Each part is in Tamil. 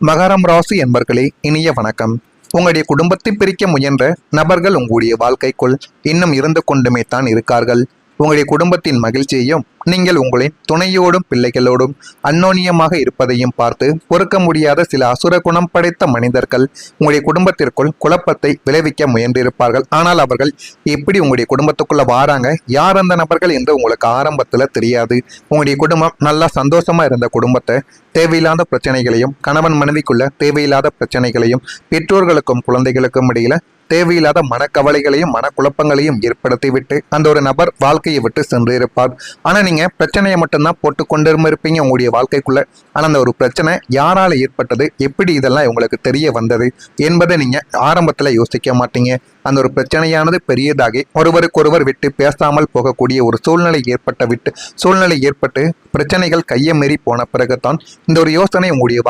மகரம் ராசி என்பர்களே, இனிய வணக்கம். உங்களுடைய குடும்பத்தை பிரிக்க முயன்ற நபர்கள் உங்களுடைய வாழ்க்கைக்குள் இன்னும் இருந்து கொண்டுமே தான் இருக்கார்கள். உங்களுடைய குடும்பத்தின் மகிழ்ச்சியையும் நீங்கள் உங்களின் துணையோடும் பிள்ளைகளோடும் அந்யோன்யமாக இருப்பதையும் பார்த்து பொறுக்க முடியாத சில அசுர குணம் படைத்த மனிதர்கள் உங்களுடைய குடும்பத்திற்குள் குழப்பத்தை விளைவிக்க முயன்றிருப்பார்கள். ஆனால் அவர்கள் எப்படி உங்களுடைய குடும்பத்துக்குள்ள வாராங்க, யார் அந்த நபர்கள் என்று உங்களுக்கு ஆரம்பத்துல தெரியாது. உங்களுடைய குடும்பம் நல்லா சந்தோஷமா இருந்த குடும்பத்தை தேவையில்லாத பிரச்சனைகளையும், கணவன் மனைவிக்குள்ள தேவையில்லாத பிரச்சனைகளையும், பெற்றோர்களுக்கும் குழந்தைகளுக்கும் இடையில தேவையில்லாத மனக்கவலைகளையும் மனக்குழப்பங்களையும் ஏற்படுத்திவிட்டு அந்த ஒரு நபர் வாழ்க்கையை விட்டு சென்று இருப்பார். ஆனா நீங்க பிரச்சனையை மட்டும்தான் போட்டு கொண்டு இருப்பீங்க உங்களுடைய வாழ்க்கைக்குள்ள. ஆனா அந்த ஒரு பிரச்சனை யாரால ஏற்பட்டது, எப்படி இதெல்லாம் உங்களுக்கு தெரிய வந்தது என்பதை நீங்க ஆரம்பத்துல யோசிக்க மாட்டீங்க. அந்த ஒரு பிரச்சனையானது பெரியதாகி ஒருவருக்கொருவர் விட்டு பேசாமல் போகக்கூடிய ஒரு சூழ்நிலை ஏற்பட்டு பிரச்சனைகள் கையை மீறி போன பிறகுதான் இந்த ஒரு யோசனை உங்களுடைய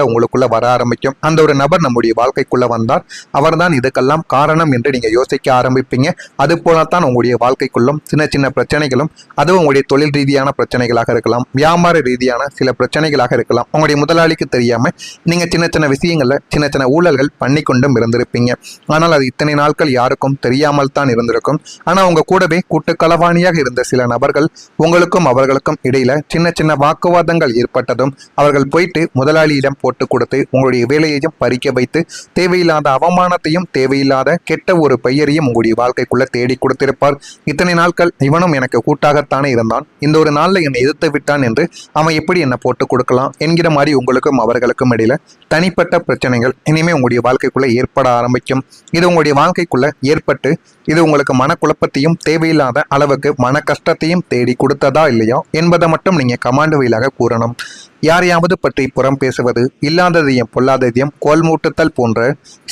உங்களுக்குள்ள வர ஆரம்பிக்கும். அந்த ஒரு நபர் நம்முடைய வாழ்க்கைக்குள்ள வந்தால் அவர்தான் இதுக்கெல்லாம் காரணம் என்று நீங்க யோசிக்க ஆரம்பிப்பீங்க. அது போலத்தான் உங்களுடைய வாழ்க்கைக்குள்ளும் சின்ன சின்ன பிரச்சனைகளும், அதுவும் உங்களுடைய தொழில் ரீதியான பிரச்சனைகளாக இருக்கலாம், வியாபார ரீதியான சில பிரச்சனைகளாக இருக்கலாம். உங்களுடைய முதலாளிக்கு தெரியாம நீங்க சின்ன சின்ன விஷயங்கள்ல சின்ன சின்ன ஊழல்கள் பண்ணி கொண்டும் இருந்திருப்பீங்க. ஆனால் அது இத்தனை நாட்கள் யாருக்கும் தெரியாமல் தான் இருந்திருக்கும். ஆனா உங்க கூடவே கூட்டுக்களவாணியாக இருந்த சில நபர்கள் உங்களுக்கும் அவர்களுக்கும் இடையில சின்ன சின்ன வாக்குவாதங்கள் ஏற்பட்டதும் அவர்கள் போயிட்டு முதலாளியிடம் போட்டு கொடுத்து உங்களுடைய வேலையையும் பறிக்க வைத்து தேவையில்லாத அவமானத்தையும் தேவையில்லாத கெட்ட ஒரு பெயரையும் உங்களுடைய வாழ்க்கைக்குள்ள தேடி கொடுத்திருப்பார். இத்தனை நாட்கள் இவனும் எனக்கு கூட்டாகத்தானே இருந்தான், இந்த ஒரு நாள்ல என்னை எதிர்த்து விட்டான் என்று அவன் எப்படி என்னை போட்டு கொடுக்கலாம் என்கிற மாதிரி உங்களுக்கும் அவர்களுக்கும் இடையில தனிப்பட்ட பிரச்சனைகள் இனிமே உங்களுடைய வாழ்க்கைக்குள்ள ஏற்பட ஆரம்பிக்கும். இது உங்களுடைய வாழ்க்கைக்குள்ள ஏற்பட்டு இது உங்களுக்கு மனக்குழப்பத்தையும் தேவையில்லாத அளவுக்கு மன கஷ்டத்தையும் தேடி கொடுத்ததா இல்லையா என்பதை மட்டும் நீங்க கமாண்ட் வழியாக கூறணும். யாரையாவது பற்றி புறம் பேசுவது, இல்லாததையும் பொல்லாததையும் கோல்மூட்டுத்தல் போன்ற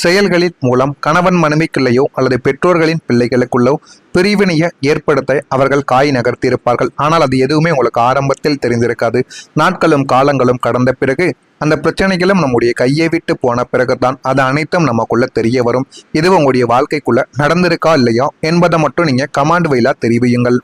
செயல்களின் மூலம் கணவன் மனைவிக்குள்ளேயோ அல்லது பெற்றோர்களின் பிள்ளைகளுக்குள்ளோ பிரிவினையை ஏற்படுத்த அவர்கள் காய் நகர்த்தியிருப்பார்கள். ஆனால் அது எதுவுமே உங்களுக்கு ஆரம்பத்தில் தெரிந்திருக்காது. நாட்களும் காலங்களும் கடந்த பிறகு அந்த பிரச்சனைகளும் நம்முடைய கையை விட்டு போன பிறகுதான் அது அனைத்தும் நமக்குள்ள தெரிய வரும். இது உங்களுடைய வாழ்க்கைக்குள்ள நடந்திருக்கா இல்லையா என்பதை மட்டும் நீங்க கமாண்ட் வழியா தெரிவியுங்கள்.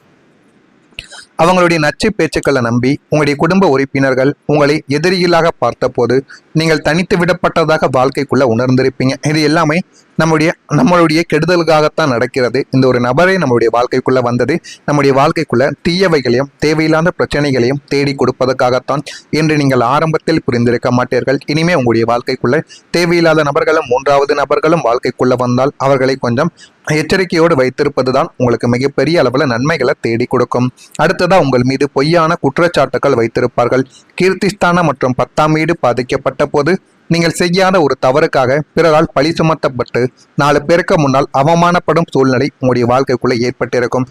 அவங்களுடைய நச்சு பேச்சுக்களை நம்பி உங்களுடைய குடும்ப உறுப்பினர்கள் உங்களை எதிரிகளாக பார்த்த போது நீங்கள் தனித்து விடப்பட்டதாக வாழ்க்கைக்குள்ள உணர்ந்திருப்பீங்க. இது எல்லாமே நம்மளுடைய கெடுதலுக்காகத்தான் நடக்கிறது. இந்த ஒரு நபரை நம்மளுடைய வாழ்க்கைக்குள்ள வந்தது நம்முடைய வாழ்க்கைக்குள்ள தீயவைகளையும் தேவையில்லாத பிரச்சனைகளையும் தேடி கொடுப்பதற்காகத்தான் என்று நீங்கள் ஆரம்பத்தில் புரிந்திருக்க மாட்டீர்கள். இனிமே உங்களுடைய வாழ்க்கைக்குள்ள தேவையில்லாத நபர்களும் மூன்றாவது நபர்களும் வாழ்க்கைக்குள்ள வந்தால் அவர்களை கொஞ்சம் எச்சரிக்கையோடு வைத்திருப்பதுதான் உங்களுக்கு மிகப்பெரிய அளவில் நன்மைகளை தேடி கொடுக்கும். அடுத்ததா உங்கள் மீது பொய்யான குற்றச்சாட்டுகள் வைத்திருப்பார்கள். கீர்த்திஸ்தானம் மற்றும் 10ஆம் வீடு பாதிக்கப்பட்ட போது நீங்கள் செய்யாத ஒரு தவறுக்காக பிறரால் பழி சுமத்தப்பட்டு 4 பேருக்கு முன்னால் அவமானப்படும் சூழ்நிலை உங்களுடைய வாழ்க்கைக்குள்ள ஏற்பட்டிருக்கும்.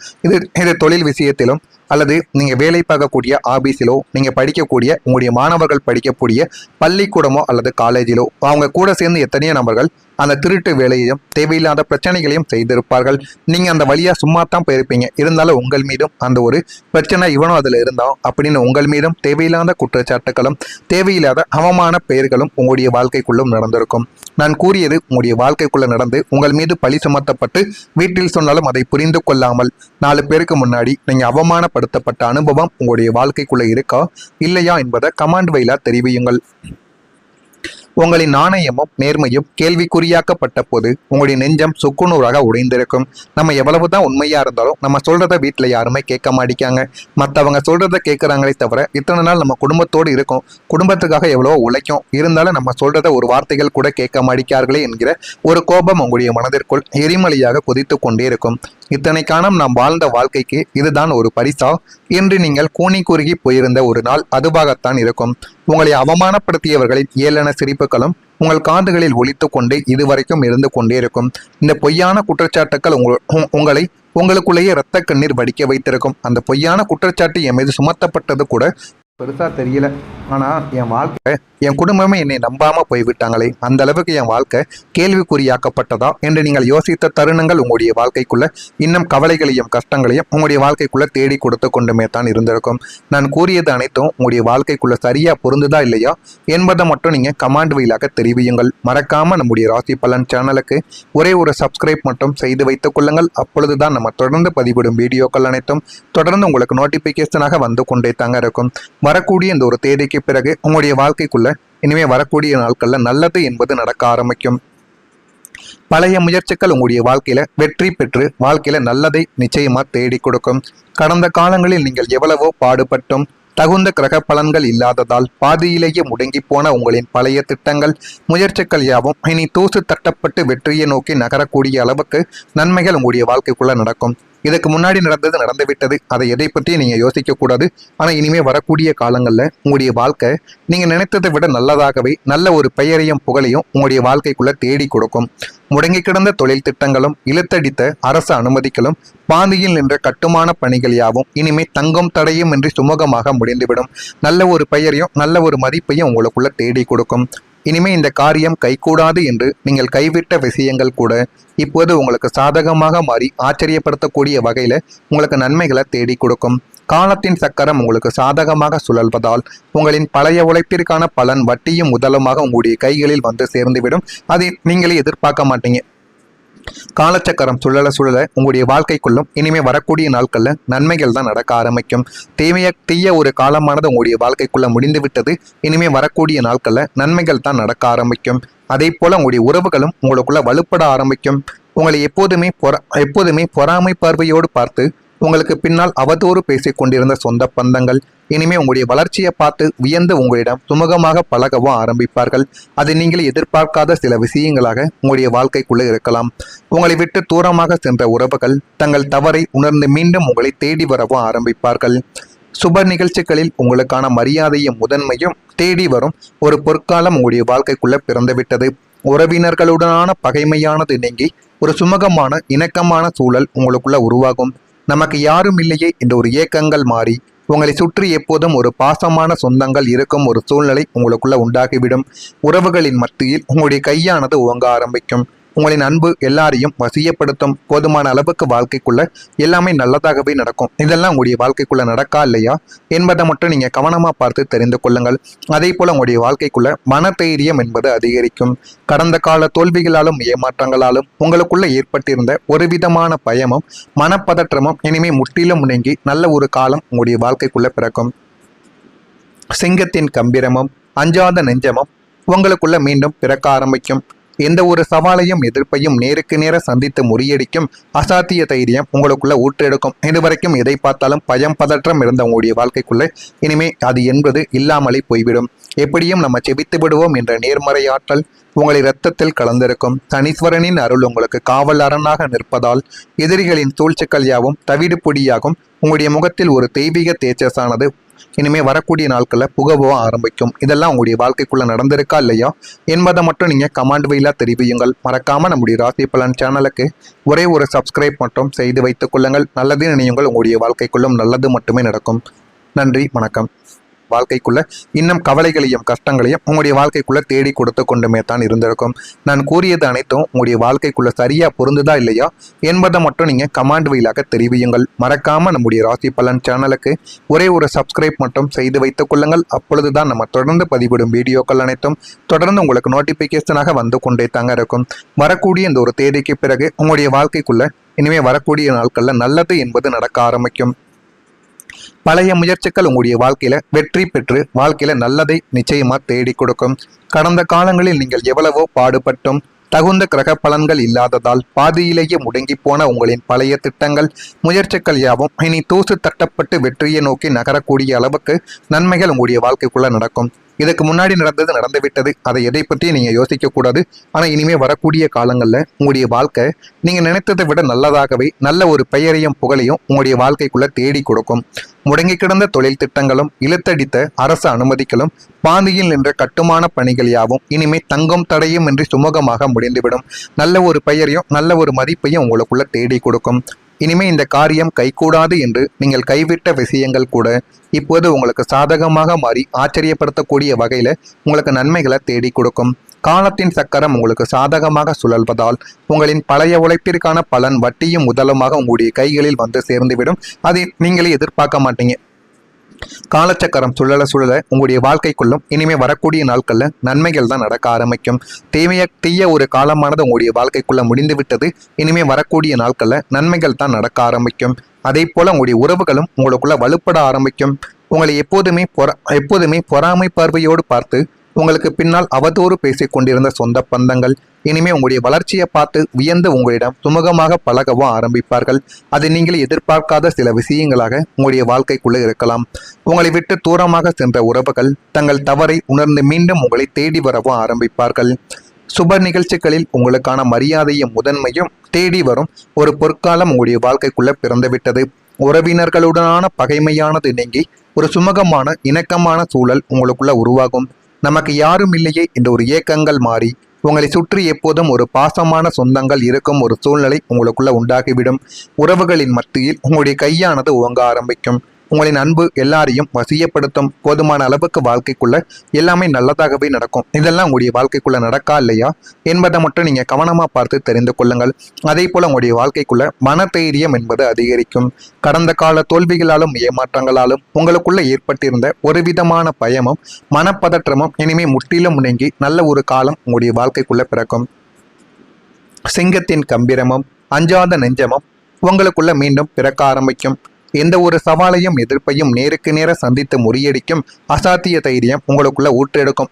இது தொழில் விஷயத்திலும் அல்லது நீங்க வேலை பார்க்கக்கூடிய ஆபீஸிலோ, நீங்க படிக்கக்கூடிய உங்களுடைய மாணவர்கள் படிக்கக்கூடிய பள்ளிக்கூடமோ அல்லது காலேஜிலோ அவங்க கூட சேர்ந்து எத்தனையோ நபர்கள் அந்த திருட்டு வேலையையும் தேவையில்லாத பிரச்சனைகளையும் செய்திருப்பார்கள். நீங்க அந்த வழியா சும்மா தான் போயிருப்பீங்க. இருந்தாலும் உங்கள் மீதும் அந்த ஒரு பிரச்சனை இவனும் அதுல இருந்தான் அப்படின்னு உங்கள் மீதும் தேவையில்லாத குற்றச்சாட்டுகளும் தேவையில்லாத அவமான பெயர்களும் உங்களுடைய வாழ்க்கைக்குள்ளும் நடந்திருக்கும். நான் கூறியது உங்களுடைய வாழ்க்கைக்குள்ள நடந்து உங்கள் மீது பழி சுமத்தப்பட்டு வீட்டில் சொன்னாலும் அதை புரிந்து கொள்ளாமல் 4 பேருக்கு முன்னாடி நீங்க அவமானப்படுத்தப்பட்ட அனுபவம் உங்களுடைய வாழ்க்கைக்குள்ள இருக்கா இல்லையா என்பதை கமாண்ட் வழியா தெரிவியுங்கள். உங்களின் நாணயமும் நேர்மையும் கேள்விக்குறியாக்கப்பட்ட போது உங்களுடைய நெஞ்சம் சுக்குநூறாக உடைந்திருக்கும். நம்ம எவ்வளவுதான் உண்மையா இருந்தாலும் நம்ம சொல்றத வீட்டுல யாருமே கேட்க மாட்டேங்காங்க. மற்றவங்க சொல்றத கேட்கறாங்களே தவிர இத்தனை நாள் நம்ம குடும்பத்தோடு இருக்கும், குடும்பத்துக்காக எவ்வளவோ உழைக்கும், இருந்தாலும் நம்ம சொல்றத ஒரு வார்த்தைகள் கூட கேட்க மாட்டேங்கார்களே என்கிற ஒரு கோபம் உங்களுடைய மனதிற்குள் எரிமலையாக கொதித்து கொண்டே இருக்கும். இத்தனை காலம் நாம் வாழ்ந்த வாழ்க்கைக்கு இதுதான் ஒரு பரிசா என்று நீங்கள் கூனி குறுகி போயிருந்த ஒரு நாள் அதுவாகத்தான் இருக்கும். உங்களை அவமானப்படுத்தியவர்களின் ஏளன சிரிப்புகளும் உங்கள் காதுகளில் ஒலித்து கொண்டு இதுவரைக்கும் இருந்து கொண்டே இருக்கும். இந்த பொய்யான குற்றச்சாட்டுக்கள் உங்களுக்குள்ளேயே இரத்த கண்ணீர் வடிக்க வைத்திருக்கும். அந்த பொய்யான குற்றச்சாட்டு என் மீது சுமத்தப்பட்டது கூட பெருசா தெரியல, ஆனா என் குடும்பமே என்னை நம்பாம போய்விட்டாங்களே, அந்த அளவுக்கு என் வாழ்க்கை கேள்விக்குறியாக்கப்பட்டதா என்று நீங்கள் யோசித்த தருணங்கள் உங்களுடைய வாழ்க்கைக்குள்ள இன்னும் கவலைகளையும் கஷ்டங்களையும் உங்களுடைய வாழ்க்கைக்குள்ள தேடி கொடுத்து கொண்டுமே தான் இருந்திருக்கும். நான் கூறியது அனைத்தும் உங்களுடைய வாழ்க்கைக்குள்ள சரியா பொருந்துதா இல்லையா என்பதை மட்டும் நீங்க கமாண்ட் வழியாக தெரிவியுங்கள். மறக்காம நம்முடைய ராசி பலன் சேனலுக்கு ஒரே ஒரு சப்ஸ்கிரைப் மட்டும் செய்து வைத்துக் கொள்ளுங்கள். அப்பொழுதுதான் நம்ம தொடர்ந்து பதிவிடும் வீடியோக்கள் அனைத்தும் தொடர்ந்து உங்களுக்கு நோட்டிபிகேஷனாக வந்து கொண்டே தாங்க இருக்கும். வரக்கூடிய இந்த ஒரு தேதிக்கு பிறகு உங்களுடைய வாழ்க்கைக்குள்ள இனிமே வரக்கூடிய நாட்கள்ல நல்லது என்பது நடக்க ஆரம்பிக்கும். பழைய முயற்சிகள் உங்களுடைய வாழ்க்கையில வெற்றி பெற்று வாழ்க்கையில நல்லதை நிச்சயமா தேடி கொடுக்கும். கடந்த காலங்களில் நீங்கள் எவ்வளவோ பாடுபட்டும் தகுந்த கிரக பலன்கள் இல்லாததால் பாதியிலேயே முடங்கி போன உங்களின் பழைய திட்டங்கள் முயற்சிகள் யாவும் இனி தூசு தட்டப்பட்டு வெற்றியை நோக்கி நகரக்கூடிய அளவுக்கு நன்மைகள் உங்களுடைய வாழ்க்கைக்குள்ள நடக்கும். இதுக்கு முன்னாடி நடந்தது நடந்து விட்டது, அதை எதை பற்றியும் நீங்க யோசிக்க கூடாது. ஆனா இனிமே வரக்கூடிய காலங்கள்ல உங்களுடைய வாழ்க்கை நீங்க நினைத்ததை விட நல்லதாகவே நல்ல ஒரு பெயரையும் புகழையும் உங்களுடைய வாழ்க்கைக்குள்ள தேடி கொடுக்கும். முடங்கி கிடந்த தொழில் திட்டங்களும் இழுத்தடித்த அரசு அனுமதிகளும் பாதியில் நின்ற கட்டுமான பணிகள் யாவும் இனிமே தங்கும் தடையும் இன்றி சுமூகமாக முடிந்துவிடும். நல்ல ஒரு பெயரையும் நல்ல ஒரு மதிப்பையும் உங்களுக்குள்ள தேடி கொடுக்கும். இனிமே இந்த காரியம் கைகூடாது என்று நீங்கள் கைவிட்ட விஷயங்கள் கூட இப்போது உங்களுக்கு சாதகமாக மாறி ஆச்சரியப்படுத்தக்கூடிய வகையில உங்களுக்கு நன்மைகளை தேடி கொடுக்கும். காலத்தின் சக்கரம் உங்களுக்கு சாதகமாக சுழல்வதால் உங்களின் பழைய உழைப்பிற்கான பலன் வட்டியும் முதலுமாக உங்களுடைய கைகளில் வந்து சேர்ந்துவிடும். அதை நீங்களே எதிர்பார்க்க மாட்டீங்க. காலச்சக்கரம் சுழல சுழல உங்களுடைய வாழ்க்கைக்குள்ளும் இனிமே வரக்கூடிய நாட்கள்ல நன்மைகள் தான் நடக்க ஆரம்பிக்கும். தீய ஒரு காலமானது உங்களுடைய வாழ்க்கைக்குள்ள முடிந்து விட்டது. இனிமே வரக்கூடிய நாட்கள்ல நன்மைகள் தான் நடக்க ஆரம்பிக்கும். அதே போல உங்களுடைய உறவுகளும் உங்களுக்குள்ள வலுப்பட ஆரம்பிக்கும். உங்களை எப்போதுமே பொறாமை பார்வையோடு பார்த்து உங்களுக்கு பின்னால் அவதூறு பேசிக் கொண்டிருந்த சொந்த பந்தங்கள் இனிமே உங்களுடைய வளர்ச்சியை பார்த்து வியந்து உங்களிடம் சுமூகமாக பழகவும் ஆரம்பிப்பார்கள். அது நீங்கள் எதிர்பார்க்காத சில விஷயங்களாக உங்களுடைய வாழ்க்கைக்குள்ளே இருக்கலாம். உங்களை விட்டு தூரமாக சென்ற உறவுகள் தங்கள் தவறை உணர்ந்து மீண்டும் உங்களை தேடி வரவும் ஆரம்பிப்பார்கள். சுப நிகழ்ச்சிகளில் உங்களுக்கான மரியாதையும் முதன்மையும் தேடி வரும் ஒரு பொற்காலம் உங்களுடைய வாழ்க்கைக்குள்ள பிறந்துவிட்டது. உறவினர்களுடனான பகைமையானது நீங்கி ஒரு சுமூகமான இணக்கமான சூழல் உங்களுக்குள்ள உருவாகும். நமக்கு யாரும் இல்லையே என்ற ஒரு ஏக்கங்கள் மாறி உங்களை சுற்றி எப்போதும் ஒரு பாசமான சொந்தங்கள் இருக்கும் ஒரு சூழ்நிலை உங்களுக்குள்ள உண்டாகிவிடும். உறவுகளின் மத்தியில் உங்களுடைய கையானது ஓங்க ஆரம்பிக்கும். உங்களின் அன்பு எல்லாரையும் வசியப்படுத்தும். போதுமான அளவுக்கு வாழ்க்கைக்குள்ள எல்லாமே நல்லதாகவே நடக்கும். இதெல்லாம் உங்களுடைய வாழ்க்கைக்குள்ள நடக்கா இல்லையா என்பதை மட்டும் நீங்க கவனமா பார்த்து தெரிந்து கொள்ளுங்கள். அதே போல உங்களுடைய வாழ்க்கைக்குள்ள மன தைரியம் என்பது அதிகரிக்கும். கடந்த கால தோல்விகளாலும் ஏமாற்றங்களாலும் உங்களுக்குள்ள ஏற்பட்டிருந்த ஒரு விதமான பயமும் மனப்பதற்றமும் இனிமே முற்றிலும் நீங்கி நல்ல ஒரு காலம் உங்களுடைய வாழ்க்கைக்குள்ள பிறக்கும். சிங்கத்தின் கம்பீரமும் அஞ்சாத நெஞ்சமும் உங்களுக்குள்ள மீண்டும் பிறக்க ஆரம்பிக்கும். எந்த ஒரு சவாலையும் எதிர்ப்பையும் நேருக்கு நேர சந்தித்து முறியடிக்கும் அசாத்திய தைரியம் உங்களுக்குள்ள ஊற்றெடுக்கும். இதுவரைக்கும் எதை பார்த்தாலும் பயம் பதற்றம் இருந்த உங்களுடைய வாழ்க்கைக்குள்ள இனிமே அது என்பது இல்லாமலே போய்விடும். எப்படியும் நம்ம செபித்து விடுவோம் என்ற நேர்மறை ஆற்றல் உங்களை இரத்தத்தில் கலந்திருக்கும். சனீஸ்வரனின் அருள் உங்களுக்கு காவல் அரணாக நிற்பதால் எதிரிகளின் சூழ்ச்சிகள் யாவும் தவிடு பொடியாகும். உங்களுடைய முகத்தில் ஒரு தெய்வீக தேஜஸானது இனிமே வரக்கூடிய நாட்களில் புகவும் ஆரம்பிக்கும். இதெல்லாம் உங்களுடைய வாழ்க்கைக்குள்ள நடந்திருக்கா இல்லையா என்பதை மட்டும் நீங்க கமெண்ட் வழியா தெரிவியுங்கள். மறக்காம நம்முடைய ராசி பலன் சேனலுக்கு ஒரே ஒரு சப்ஸ்கிரைப் மட்டும் செய்து வைத்துக் கொள்ளுங்கள். நல்லது நினையுங்கள். உங்களுடைய வாழ்க்கைக்குள்ளும் நல்லது மட்டுமே நடக்கும். நன்றி, வணக்கம். வாழ்க்கைக்குள்ள இன்னும் கவலைகளையும் கஷ்டங்களையும் உங்களுடைய வாழ்க்கைக்குள்ள தேடி கொடுத்து கொண்டுமே தான் இருந்திருக்கும். நான் கூறியது அனைத்தும் உங்களுடைய வாழ்க்கைக்குள்ள சரியா பொருந்துதா இல்லையா என்பதை மட்டும் நீங்க கமெண்ட் வழியாக தெரிவியுங்கள். மறக்காம நம்முடைய ராசி பலன் சேனலுக்கு ஒரே ஒரு சப்ஸ்கிரைப் மட்டும் செய்து வைத்துக் கொள்ளுங்கள். அப்பொழுதுதான் நம்ம தொடர்ந்து பதிவிடும் வீடியோக்கள் அனைத்தும் தொடர்ந்து உங்களுக்கு நோட்டிபிகேஷனாக வந்து கொண்டே தாங்க இருக்கும். வரக்கூடிய இந்த ஒரு தேதிக்கு பிறகு உங்களுடைய வாழ்க்கைக்குள்ள இனிமே வரக்கூடிய நாட்கள்ல நல்லது என்பது நடக்க ஆரம்பிக்கும். பழைய முயற்சிகள் உங்களுடைய வாழ்க்கையில வெற்றி பெற்று வாழ்க்கையில நல்லதை நிச்சயமா தேடி கொடுக்கும். கடந்த காலங்களில் நீங்கள் எவ்வளவோ பாடுபட்டும் தகுந்த கிரக பலன்கள் இல்லாததால் பாதியிலேயே முடங்கி போன உங்களின் பழைய திட்டங்கள் முயற்சிகள் யாவும் இனி தூசு தட்டப்பட்டு வெற்றியை நோக்கி நகரக்கூடிய அளவுக்கு நன்மைகள் உங்களுடைய வாழ்க்கைக்குள்ள நடக்கும். இதுக்கு முன்னாடி நடந்தது நடந்து விட்டது, அதை எதை பற்றியும் நீங்க யோசிக்க கூடாது. ஆனா இனிமே வரக்கூடிய காலங்கள்ல உங்களுடைய வாழ்க்கை நீங்க நினைத்ததை விட நல்லதாகவே நல்ல ஒரு பெயரையும் புகழையும் உங்களுடைய வாழ்க்கைக்குள்ள தேடி கொடுக்கும். முடங்கி கிடந்த தொழில் திட்டங்களும் இழுத்தடித்த அரசு அனுமதிகளும் பாதியில் நின்ற கட்டுமான பணிகள் யாவும் இனிமே தங்கும் தடையும் இன்றி சுமூகமாக முடிந்துவிடும். நல்ல ஒரு பெயரையும் நல்ல ஒரு மதிப்பையும் உங்களுக்குள்ள தேடி கொடுக்கும். இனிமே இந்த காரியம் கைகூடாது என்று நீங்கள் கைவிட்ட விஷயங்கள் கூட இப்போது உங்களுக்கு சாதகமாக மாறி ஆச்சரியப்படுத்தக்கூடிய வகையில உங்களுக்கு நன்மைகளை தேடி கொடுக்கும். காலத்தின் சக்கரம் உங்களுக்கு சாதகமாக சுழல்வதால் உங்களின் பழைய உழைப்பிற்கான பலன் வட்டியும் முதலுமாக உங்களுடைய கைகளில் வந்து சேர்ந்துவிடும். அதை நீங்களே எதிர்பார்க்க மாட்டீங்க. காலச்சக்கரம் சுழல சுழல உங்களுடைய வாழ்க்கைக்குள்ளும் இனிமே வரக்கூடிய நாட்கள்ல நன்மைகள் தான் நடக்க ஆரம்பிக்கும். தீய ஒரு காலமானது உங்களுடைய வாழ்க்கைக்குள்ள முடிந்து விட்டது. இனிமே வரக்கூடிய நாட்கள்ல நன்மைகள் தான் நடக்க ஆரம்பிக்கும். அதே போல உங்களுடைய உறவுகளும் உங்களுக்குள்ள வலுப்பட ஆரம்பிக்கும். உங்களை எப்போதுமே பொறாமை பார்வையோடு பார்த்து உங்களுக்கு பின்னால் அவதூறு பேசிக் கொண்டிருந்த சொந்த பந்தங்கள் இனிமே உங்களுடைய வளர்ச்சியை பார்த்து வியந்து உங்களிடம் சுமூகமாக பழகவும் ஆரம்பிப்பார்கள். அது நீங்கள் எதிர்பார்க்காத சில விஷயங்களாக உங்களுடைய வாழ்க்கைக்குள்ளே இருக்கலாம். உங்களை விட்டு தூரமாக சென்ற உறவுகள் தங்கள் தவறை உணர்ந்து மீண்டும் உங்களை தேடி வரவும் ஆரம்பிப்பார்கள். சுப நிகழ்ச்சிகளில் உங்களுக்கான மரியாதையும் முதன்மையும் தேடி வரும் ஒரு பொற்காலம் உங்களுடைய வாழ்க்கைக்குள்ள பிறந்துவிட்டது. உறவினர்களுடனான பகைமையானது நீங்கி ஒரு சுமூகமான இணக்கமான சூழல் உங்களுக்குள்ள உருவாகும். நமக்கு யாரும் இல்லையே என்ற ஒரு ஏக்கங்கள் மாறி உங்களை சுற்றி எப்போதும் ஒரு பாசமான சொந்தங்கள் இருக்கும் ஒரு சூழ்நிலை உங்களுக்குள்ள உண்டாகிவிடும். உறவுகளின் மத்தியில் உங்களுடைய கையானது உவங்க ஆரம்பிக்கும். உங்களின் அன்பு எல்லாரையும் வசியப்படுத்தும். போதுமான அளவுக்கு வாழ்க்கைக்குள்ள எல்லாமே நல்லதாகவே நடக்கும். இதெல்லாம் உங்களுடைய வாழ்க்கைக்குள்ள நடக்கா இல்லையா என்பதை மட்டும் நீங்க கவனமா பார்த்து தெரிந்து கொள்ளுங்கள். அதே போல உங்களுடைய வாழ்க்கைக்குள்ள மன தைரியம் என்பது அதிகரிக்கும். கடந்த கால தோல்விகளாலும் ஏமாற்றங்களாலும் உங்களுக்குள்ள ஏற்பட்டிருந்த ஒரு விதமான பயமும் மனப்பதற்றமும் இனிமே முற்றிலும் நீங்கி நல்ல ஒரு காலம் உங்களுடைய வாழ்க்கைக்குள்ள பிறக்கும். சிங்கத்தின் கம்பீரமும் அஞ்சாத நெஞ்சமும் உங்களுக்குள்ள மீண்டும் பிறக்க ஆரம்பிக்கும். எந்த ஒரு சவாலையும் எதிர்ப்பையும் நேருக்கு நேர சந்தித்து முறியடிக்கும் அசாத்திய தைரியம் உங்களுக்குள்ள ஊற்றெடுக்கும்.